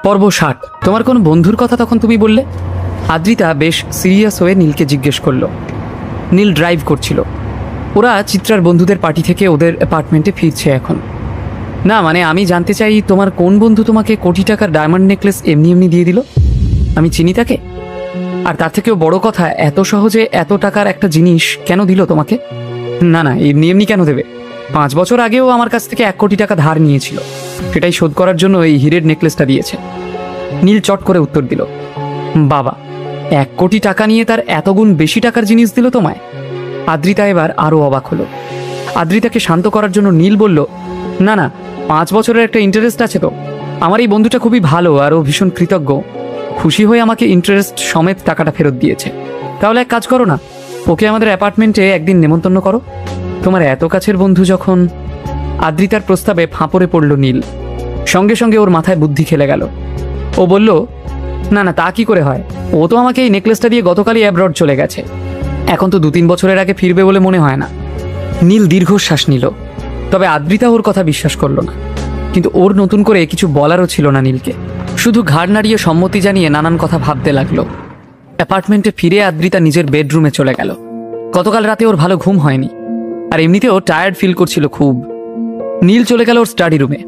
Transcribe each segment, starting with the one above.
পর্ব 60। তোমার কোন বন্ধুর কথা তখন তুমি বললে? আদ্রিতা বেশ সিরিয়াস হয়ে নীলকে জিজ্ঞেস করলো। নীল ড্রাইভ করছিল। ওরা চিত্রার বন্ধুদের পার্টি থেকে ওদের অ্যাপার্টমেন্টে ফিরছে এখন। না মানে আমি জানতে চাই তোমার কোন বন্ধু তোমাকে কোটি টাকার ডায়মন্ড নেকলেস এমনি এমনি দিয়ে দিল? আমি চিনি তাকে? আর তার থেকেও বড় কথা, এত সহজে এত টাকার একটা জিনিস কেন দিল তোমাকে? না না, এমনি এমনি কেন দেবে? 5 বছর আগেও আমার কাছ থেকে 1 কোটি টাকা ধার নিয়েছিল, সেটাই শোধ করার জন্য এই হীরের নেকলেসটা দিয়েছে। নীল চট করে উত্তর দিল, বাবা 1 কোটি টাকা নিয়ে তার এত গুণ বেশি টাকার জিনিস দিল তোমায়? আদ্রিতা এবার আরও অবাক হলো। আদ্রিতাকে শান্ত করার জন্য নীল বলল, না না, 5 বছরের একটা ইন্টারেস্ট আছে তো। আমার এই বন্ধুটা খুবই ভালো আর ও ভীষণ কৃতজ্ঞ, খুশি হয়ে আমাকে ইন্টারেস্ট সমেত টাকাটা ফেরত দিয়েছে। তাহলে এক কাজ করো না, ওকে আমাদের অ্যাপার্টমেন্টে একদিন নেমন্তন্ন করো। তোমার এত কাছের বন্ধু যখন। আদ্রিতার প্রস্তাবে ফাঁপড়ে পড়ল নীল। সঙ্গে সঙ্গে ওর মাথায় বুদ্ধি খেলে গেল। ও বলল, না না, তা কি করে হয়? ও তো আমাকে এই নেকলেসটা দিয়ে গতকালই অ্যাব্রড চলে গেছে, এখন তো 2-3 বছরের আগে ফিরবে বলে মনে হয় না। নীল দীর্ঘশ্বাস নিল। তবে আদ্রিতা ওর কথা বিশ্বাস করল না, কিন্তু ওর নতুন করে কিছু বলারও ছিল না নীলকে। শুধু ঘাড় নাড়িয়ে সম্মতি জানিয়ে নানান কথা ভাবতে লাগলো। অ্যাপার্টমেন্টে ফিরে আদ্রিতা নিজের বেডরুমে চলে গেল। গতকাল রাতে ওর ভালো ঘুম হয়নি, আর এমনিতেও টায়ার্ড ফিল করছিল খুব। নীল চলে গেল ওর স্টাডি রুমে।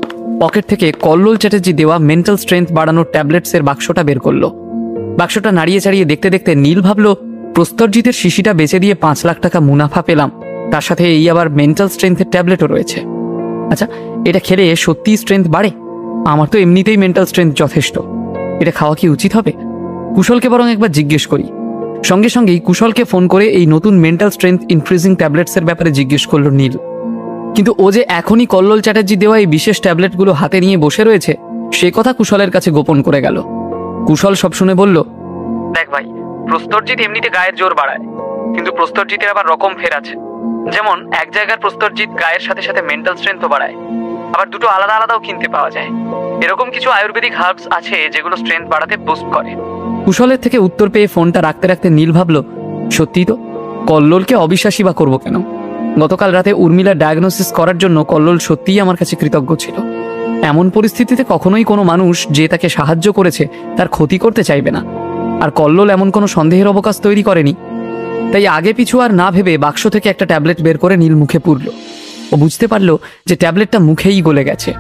পকেট থেকে কল্লোল চ্যাটার্জি দেওয়া মেন্টাল স্ট্রেংথ বাড়ানোর ট্যাবলেটসের বাক্সটা বের করলো। বাক্সটা নাড়িয়ে চাড়িয়ে দেখতে দেখতে নীল ভাবলো, প্রস্তরজিতের শিশিটা বেচে দিয়ে 5 লাখ টাকা মুনাফা পেলাম, তার সাথে এই আবার মেন্টাল স্ট্রেংথের ট্যাবলেটও রয়েছে। আচ্ছা, এটা খেলে সত্যিই স্ট্রেংথ বাড়ে? আমার তো এমনিতেই মেন্টাল স্ট্রেংথ যথেষ্ট, এটা খাওয়া কি উচিত হবে? কুশলকে বরং একবার জিজ্ঞেস করি। সঙ্গে সঙ্গেই কুশলকে ফোন করে এই নতুন মেন্টাল স্ট্রেংথ ইনক্রিজিং ট্যাবলেটসের ব্যাপারে জিজ্ঞেস করলো নীল। কিন্তু ও যে এখনই কল্লোল চ্যাটার্জি দেওয়া এই বিশেষ ট্যাবলেটগুলো হাতে নিয়ে বসে রয়েছে, সে কথা কুশলের কাছে গোপন করে গেল। কুশল সব শুনে বলল, দেখ ভাই, প্রস্তরজিৎ এমনিতে গায়ের জোর বাড়ায়, কিন্তু প্রস্তরজিতের আবার রকম ফের আছে। যেমন এক জায়গার প্রস্তরজিৎ গায়ের সাথে সাথে মেন্টাল স্ট্রেংথও বাড়ায়, আবার দুটো আলাদা আলাদাও কিনতে পাওয়া যায়। এরকম কিছু আয়ুর্বেদিক হার্বস আছে যেগুলো স্ট্রেংথ বাড়াতে বুস্ট করে। কুশলের থেকে উত্তর পেয়ে ফোনটা রাখতে রাখতে নীল ভাবল, সত্যিই তো, কল্লোলকে অবিশ্বাসী বা করবো কেন? গতকাল রাতে উর্মিলার ডায়াগনোসিস করার জন্য কল্লোল সত্যিই আমার কাছে কৃতজ্ঞ ছিল। এমন পরিস্থিতিতে কখনোই কোনো মানুষ যে তাকে সাহায্য করেছে তার ক্ষতি করতে চাইবে না, আর কল্লোল এমন কোনো সন্দেহের অবকাশ তৈরি করেনি। তাই আগে পিছু আর না ভেবে বাক্স থেকে একটা ট্যাবলেট বের করে নীল মুখে পুরল। ও বুঝতে পারল যে ট্যাবলেটটা মুখেই গলে গেছে,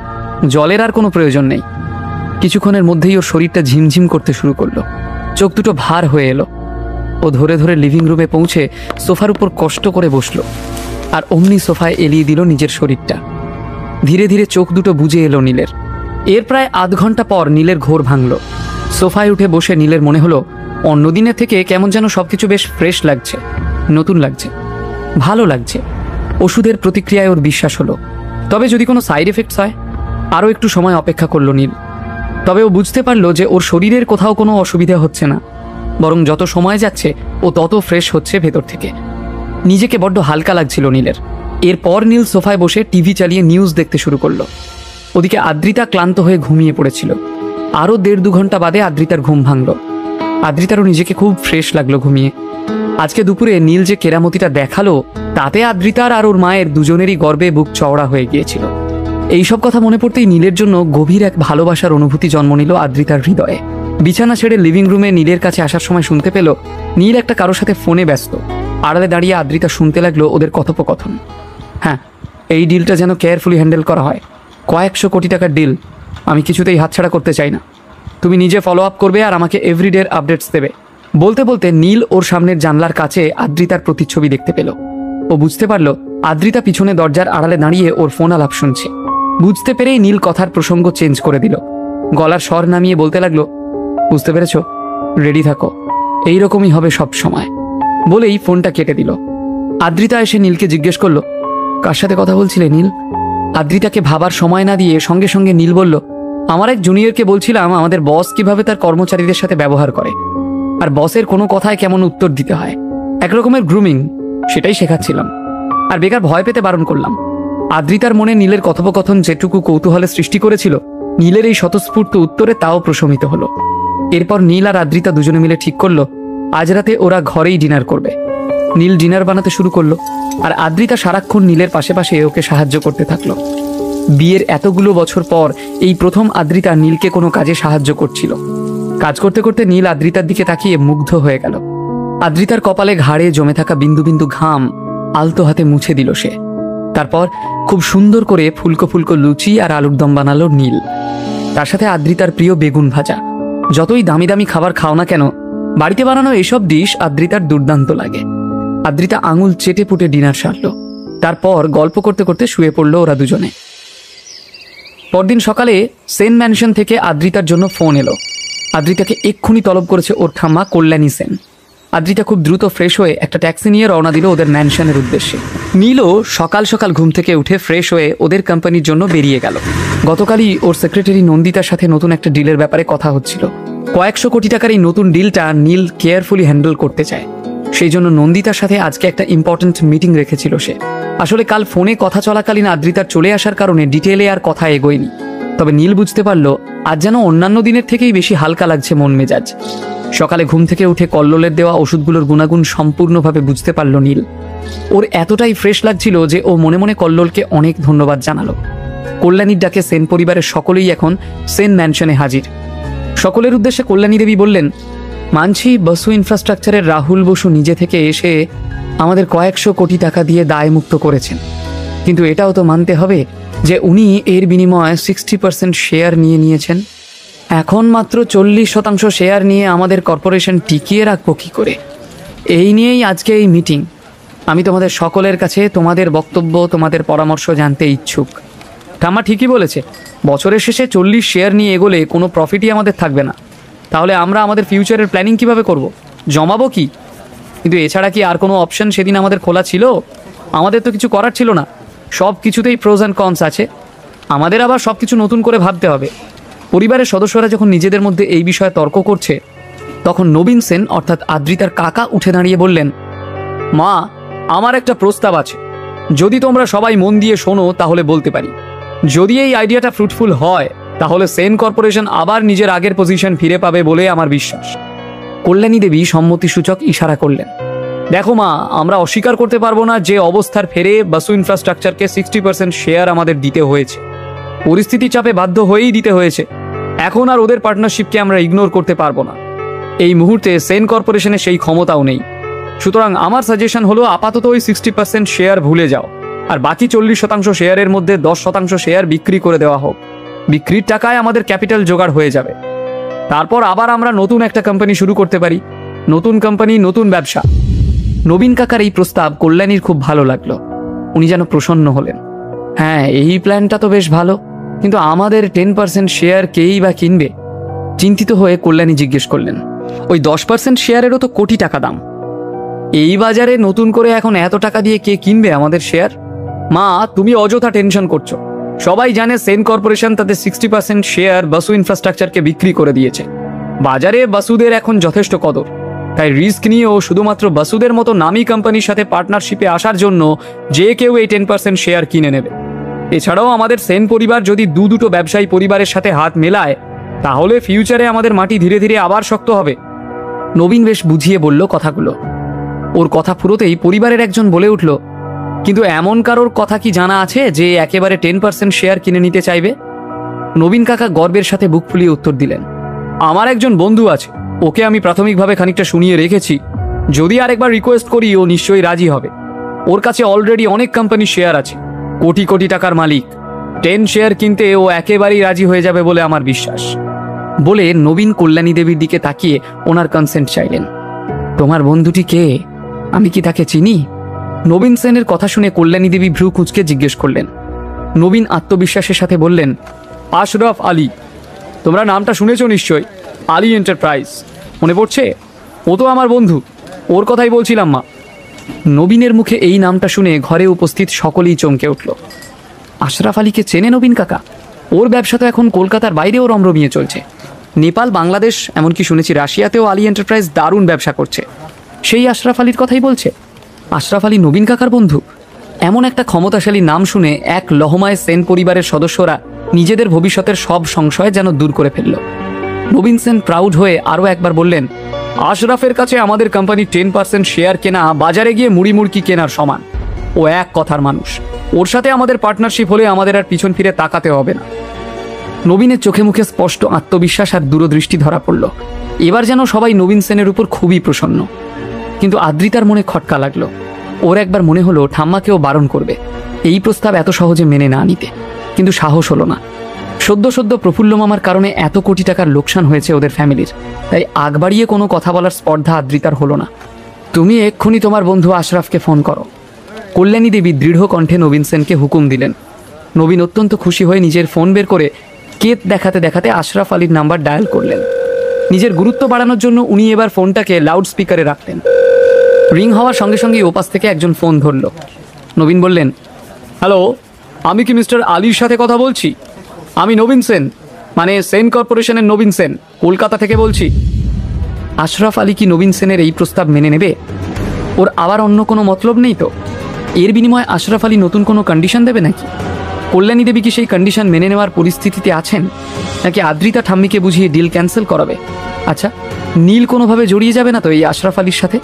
জলের আর কোনো প্রয়োজন নেই। কিছুক্ষণের মধ্যেই ওর শরীরটা ঝিমঝিম করতে শুরু করলো, চোখ দুটো ভার হয়ে এলো। ও ধরে ধরে লিভিং রুমে পৌঁছে সোফার উপর কষ্ট করে বসলো, আর অমনি সোফায় এলিয়ে দিল নিজের শরীরটা। ধীরে ধীরে চোখ দুটো বুজে এলো নীলের। এর প্রায় আধ ঘন্টা পর নীলের ঘোর ভাঙল। সোফায় উঠে বসে নীলের মনে হলো, অন্যদিনের থেকে কেমন যেন সবকিছু বেশ ফ্রেশ লাগছে, নতুন লাগছে, ভালো লাগছে। ওষুধের প্রতিক্রিয়ায় ওর বিশ্বাস হলো। তবে যদি কোনো সাইড এফেক্টস হয়? আরও একটু সময় অপেক্ষা করলো নীল। তবে ও বুঝতে পারলো যে ওর শরীরের কোথাও কোনো অসুবিধা হচ্ছে না, বরং যত সময় যাচ্ছে ও তত ফ্রেশ হচ্ছে ভেতর থেকে। নিজেকে বড্ড হালকা লাগছিল নীলের। এরপর নীল সোফায় বসে টিভি চালিয়ে নিউজ দেখতে শুরু করলো। ওদিকে আদ্রিতা ক্লান্ত হয়ে ঘুমিয়ে পড়েছিল। আরও 1.5-2 ঘন্টা বাদে আদ্রিতার ঘুম ভাঙল। আদ্রিতারও নিজেকে খুব ফ্রেশ লাগলো ঘুমিয়ে। আজকে দুপুরে নীল যে কেরামতিটা দেখালো, তাতে আদ্রিতার আর ওর মায়ের দুজনেরই গর্বে বুক চওড়া হয়ে গিয়েছিল। এইসব কথা মনে পড়তেই নীলের জন্য গভীর এক ভালোবাসার অনুভূতি জন্ম নিল আদ্রিতার হৃদয়ে। বিছানা ছেড়ে লিভিং রুমে নীলের কাছে আসার সময় শুনতে পেল নীল একটা কারোর সাথে ফোনে ব্যস্ত। আড়ালে দাঁড়িয়ে আদ্রিতা শুনতে লাগলো ওদের কথোপকথন। হ্যাঁ, এই ডিলটা যেন কেয়ারফুলি হ্যান্ডেল করা হয়। কয়েকশো কোটি টাকার ডিল, আমি কিছুতেই হাতছাড়া করতে চাই না। তুমি নিজে ফলো আপ করবে আর আমাকে এভরিডের আপডেটস দেবে। বলতে বলতে নীল ওর সামনের জানলার কাছে আদ্রিতার প্রতিচ্ছবি দেখতে পেল। ও বুঝতে পারল আদ্রিতা পিছনে দরজার আড়ালে দাঁড়িয়ে ওর ফোন আলাপ শুনছে। বুঝতে পেরেই নীল কথার প্রসঙ্গ চেঞ্জ করে দিল। গলার স্বর নামিয়ে বলতে লাগলো, বুঝতে পেরেছ, রেডি থাকো, এইরকমই হবে সব সময়। বলেই ফোনটা কেটে দিল। আদ্রিতা এসে নীলকে জিজ্ঞেস করলো, কার সাথে কথা বলছিলে নীল? আদ্রিতাকে ভাবার সময় না দিয়ে সঙ্গে সঙ্গে নীল বলল, আমার এক জুনিয়রকে বলছিলাম আমাদের বস কিভাবে তার কর্মচারীদের সাথে ব্যবহার করে, আর বসের কোনো কথায় কেমন উত্তর দিতে হয়। একরকমের গ্রুমিং, সেটাই শেখাচ্ছিলাম, আর বেকার ভয় পেতে বারণ করলাম। আদ্রিতার মনে নীলের কথোপকথন যেটুকু কৌতূহলের সৃষ্টি করেছিল, নীলের এই স্বতঃস্ফূর্ত উত্তরে তাও প্রশমিত হলো। এরপর নীল আর আদ্রিতা দুজনে মিলে ঠিক করলো আজ রাতে ওরা ঘরেই ডিনার করবে। নীল ডিনার বানাতে শুরু করলো, আর আদ্রিতা সারাক্ষণ নীলের পাশে পাশে ওকে সাহায্য করতে থাকলো। বিয়ের এতগুলো বছর পর এই প্রথম আদ্রিতা নীলকে কোনো কাজে সাহায্য করছিল। কাজ করতে করতে নীল আদ্রিতার দিকে তাকিয়ে মুগ্ধ হয়ে গেল। আদ্রিতার কপালে ঘাড়ে জমে থাকা বিন্দু বিন্দু ঘাম আলতো হাতে মুছে দিল সে। তারপর খুব সুন্দর করে ফুলকো ফুলকো লুচি আর আলুর দম বানালো নীল। তার সাথে আদ্রিতার প্রিয় বেগুন ভাজা। যতই দামি দামি খাবার খাও না কেন, বাড়িতে বানানো এসব ডিশ আদ্রিতার দুর্দান্ত লাগে। আদ্রিতা আঙুল চেটে পুটে ডিনার সারল। তারপর গল্প করতে করতে শুয়ে পড়ল ওরা দুজনে। পরদিন সকালে সেন ম্যানশন থেকে আদ্রিতার জন্য ফোন এলো। আদ্রিতাকে এক্ষুনি তলব করেছে ওর ঠাম্মা কল্যাণী সেন। আদ্রিতা খুব দ্রুত ফ্রেশ হয়ে একটা ট্যাক্সি নিয়ে রওনা দিল ওদের ম্যানশনের উদ্দেশ্যে। নীলও সকাল সকাল ঘুম থেকে উঠে ফ্রেশ হয়ে ওদের কোম্পানির জন্য বেরিয়ে গেল। গতকালই ওর সেক্রেটারি নন্দিতার সাথে নতুন একটা ডিলের ব্যাপারে কথা হচ্ছিল। কয়েকশো কোটি টাকার এই নতুন ডিলটা নীল কেয়ারফুলি হ্যান্ডেল করতে চায়। সেই জন্য নন্দিতার সাথে আজকে একটা ইম্পর্ট্যান্ট মিটিং রেখেছিল সে। আসলে কাল ফোনে কথা চলাকালীন আদ্রিতার চলে আসার কারণে ডিটেলে আর কথা এগোয়নি। তবে নীল বুঝতে পারল আজ যেন অন্যান্য দিনের থেকেই বেশি হালকা লাগছে মন মেজাজ। সকালে ঘুম থেকে উঠে কল্লোলের দেওয়া ওষুধগুলোর গুণাগুণ সম্পূর্ণভাবে বুঝতে পারল নীল। ওর এতটাই ফ্রেশ লাগছিল যে ও মনে মনে কল্লোলকে অনেক ধন্যবাদ জানালো। কল্যাণীর ডাকে সেন পরিবারের সকলেই এখন সেন ম্যানশনে হাজির। সকলের উদ্দেশ্যে কল্যাণী দেবী বললেন, মানছি বসু ইনফ্রাস্ট্রাকচারের রাহুল বসু নিজে থেকে এসে আমাদের কয়েকশো কোটি টাকা দিয়ে দায়মুক্ত করেছেন, কিন্তু এটাও তো মানতে হবে যে উনি এর বিনিময়ে 60% শেয়ার নিয়েছেন। এখন মাত্র 40% শেয়ার নিয়ে আমাদের কর্পোরেশন টিকিয়ে রাখবো কী করে? এই নিয়েই আজকে এই মিটিং। আমি তোমাদের সকলের কাছে তোমাদের বক্তব্য, তোমাদের পরামর্শ জানতে ইচ্ছুক। ঠাম্মা ঠিকই বলেছে, বছরের শেষে 40 শেয়ার নিয়ে এগোলে কোনো প্রফিটই আমাদের থাকবে না। তাহলে আমরা আমাদের ফিউচারের প্ল্যানিং কিভাবে করব? জমাবো কি? কিন্তু এছাড়া কি আর কোনো অপশন সেদিন আমাদের খোলা ছিল? আমাদের তো কিছু করার ছিল না। সব কিছুতেই প্রোজ অ্যান্ড কনস আছে। আমাদের আবার সব কিছু নতুন করে ভাবতে হবে। পরিবারের সদস্যরা যখন নিজেদের মধ্যে এই বিষয়ে তর্ক করছে, তখন নবীন সেন অর্থাৎ আদ্রিতার কাকা উঠে দাঁড়িয়ে বললেন, মা, আমার একটা প্রস্তাব আছে। যদি তোমরা সবাই মন দিয়ে শোনো তাহলে বলতে পারি। যদি এই আইডিয়াটা ফ্রুটফুল হয় তাহলে সেন কর্পোরেশন আবার নিজের আগের পজিশন ফিরে পাবে বলে আমার বিশ্বাস। কল্যাণী দেবী সম্মতিসূচক ইশারা করলেন। দেখো মা, আমরা অস্বীকার করতে পারবো না যে অবস্থার ফেরে বসু ইনফ্রাস্ট্রাকচারকে 60% শেয়ার আমাদের দিতে হয়েছে। পরিস্থিতি চাপে বাধ্য হয়েই দিতে হয়েছে। এখন আর ওদের পার্টনারশিপকে আমরা ইগনোর করতে পারবো না। এই মুহূর্তে সেন কর্পোরেশনের সেই ক্ষমতাও নেই। সুতরাং আমার সাজেশন হলো আপাতত ওই 60% শেয়ার ভুলে যাও, আর বাকি 40% শেয়ারের মধ্যে 10% শেয়ার বিক্রি করে দেওয়া হোক। বিক্রির টাকায় আমাদের ক্যাপিটাল জোগাড় হয়ে যাবে। তারপর আবার আমরা নতুন একটা কোম্পানি শুরু করতে পারি। নতুন কোম্পানি, নতুন ব্যবসা। নবীন কাকার এই প্রস্তাব কল্যাণীর খুব ভালো লাগলো। উনি যেন প্রসন্ন হলেন। হ্যাঁ, এই প্ল্যানটা তো বেশ ভালো, কিন্তু আমাদের 10% শেয়ার কেই বা কিনবে? চিন্তিত হয়ে কল্যাণী জিজ্ঞেস করলেন, ওই 10% শেয়ারেরও তো কোটি টাকা দাম। এই বাজারে নতুন করে এখন এত টাকা দিয়ে কে কিনবে আমাদের শেয়ার? মা, তুমি অযথা টেনশন করছো। সবাই জানে সেন কর্পোরেশন তাদের 60% শেয়ার বসু ইনফ্রাস্ট্রাকচারকে বিক্রি করে দিয়েছে। বাজারে বসুদের এখন যথেষ্ট কদর। তাই রিস্ক নিয়েও শুধুমাত্র বসুদের মতো নামী কোম্পানির সাথে পার্টনারশিপে আসার জন্য যে কেউ এই 10% শেয়ার কিনে নেবে। এছাড়াও আমাদের সেন পরিবার যদি দুটো ব্যবসায়ী পরিবারের সাথে হাত মেলায়, তাহলে ফিউচারে আমাদের মাটি ধীরে ধীরে আবার শক্ত হবে। নবীন বেশ বুঝিয়ে বলল কথাগুলো। ওর কথা ফুরোতেই পরিবারের একজন বলে উঠল, কিন্তু এমন কারোর কথা কি জানা আছে যে একেবারে 10% শেয়ার কিনে নিতে চাইবে? নবীন কাকা গর্বের সাথে বুক ফুলিয়ে উত্তর দিলেন, আমার একজন বন্ধু আছে, ওকে আমি প্রাথমিকভাবে খানিকটা শুনিয়ে রেখেছি। যদি আরেকবার রিকোয়েস্ট করি ও নিশ্চয়ই রাজি হবে। ওর কাছে অলরেডি অনেক কোম্পানি শেয়ার আছে, কোটি কোটি টাকার মালিক। 10 শেয়ার কিনতে ও একেবারেই রাজি হয়ে যাবে বলে আমার বিশ্বাস। বলে নবীন কল্যাণী দেবীর দিকে তাকিয়ে ওনার কনসেন্ট চাইলেন। তোমার বন্ধুটি কে? আমি কি তাকে চিনি? নবীন সেনের কথা শুনে কল্যাণী দেবী ভ্রু কুঁচকে জিজ্ঞেস করলেন। নবীন আত্মবিশ্বাসের সাথে বললেন, আশরাফ আলী। তোমরা নামটা শুনেছ নিশ্চয়, আলী এন্টারপ্রাইজ। মনে পড়ছে? ও তো আমার বন্ধু, ওর কথাই বলছিলাম মা। নবীনের মুখে এই নামটা শুনে ঘরে উপস্থিত সকলেই চমকে উঠল। আশরাফ আলীকে চেনে নবীন কাকা? ওর ব্যবসা তো এখন কলকাতার বাইরেও রমরমিয়ে চলছে। নেপাল, বাংলাদেশ, এমনকি শুনেছি রাশিয়াতেও আলী এন্টারপ্রাইজ দারুণ ব্যবসা করছে। সেই আশরাফ আলীর কথাই বলছে। আশরাফ আলী নবীন কাকার বন্ধু? এমন একটা ক্ষমতাশালী নাম শুনে এক লহমায় সেন পরিবারের সদস্যরা নিজেদের ভবিষ্যতের সব সংশয় যেন দূর করে ফেলল। নবীন সেন প্রাউড হয়ে আরও একবার বললেন, আশরাফের কাছে আমাদের কোম্পানি 10% শেয়ার কেনা বাজারে গিয়ে মুড়ি মুড়কি কেনার সমান। ও এক কথার মানুষ। ওর সাথে আমাদের পার্টনারশিপ হলে আমাদের আর পিছন ফিরে তাকাতে হবে না। নবীনের চোখে মুখে স্পষ্ট আত্মবিশ্বাস আর দূরদৃষ্টি ধরা পড়ল। এবার যেন সবাই নবীন সেনের উপর খুবই প্রসন্ন। কিন্তু আদ্রিতার মনে খটকা লাগলো। ওর একবার মনে হলো ঠাম্মাকেও বারণ করবে, এই প্রস্তাব এত সহজে মেনে না নিতে, কিন্তু সাহস হলো না। সদ্য সদ্য প্রফুল্ল মামার কারণে এত কোটি টাকার লোকসান হয়েছে ওদের ফ্যামিলির, তাই আগ বাড়িয়ে কোনো কথা বলার স্পর্ধা আদ্রিতার হলো না। তুমি এক্ষুনি তোমার বন্ধু আশরাফকে ফোন করো। কল্যাণী দেবী দৃঢ় কণ্ঠে নবীন সেনকে হুকুম দিলেন। নবীন অত্যন্ত খুশি হয়ে নিজের ফোন বের করে কেত দেখাতে দেখাতে আশরাফ আলীর নাম্বার ডায়াল করলেন। নিজের গুরুত্ব বাড়ানোর জন্য উনি এবার ফোনটাকে লাউড স্পিকারে রাখলেন। রিং হওয়ার সঙ্গে সঙ্গেই ওপাশ থেকে একজন ফোন ধরল। নবীন বললেন, হ্যালো, আমি কি মিস্টার আলীর সাথে কথা বলছি? আমি নবীন সেন, মানে সেন কর্পোরেশনের নবীন সেন, কলকাতা থেকে বলছি। আশরাফ আলী কি নবীন সেনের এই প্রস্তাব মেনে নেবে? ওর আবার অন্য কোনো মতলব নেই তো? এর বিনিময়ে আশরাফ আলী নতুন কোনো কন্ডিশন দেবে নাকি? কল্যাণী দেবী কি সেই কন্ডিশন মেনে নেওয়ার পরিস্থিতিতে আছেন, নাকি আদ্রিতা ঠাম্মিকে বুঝিয়ে ডিল ক্যান্সেল করাবে? আচ্ছা, নীল কোনোভাবে জড়িয়ে যাবে না তো এই আশরাফ আলীর সাথে?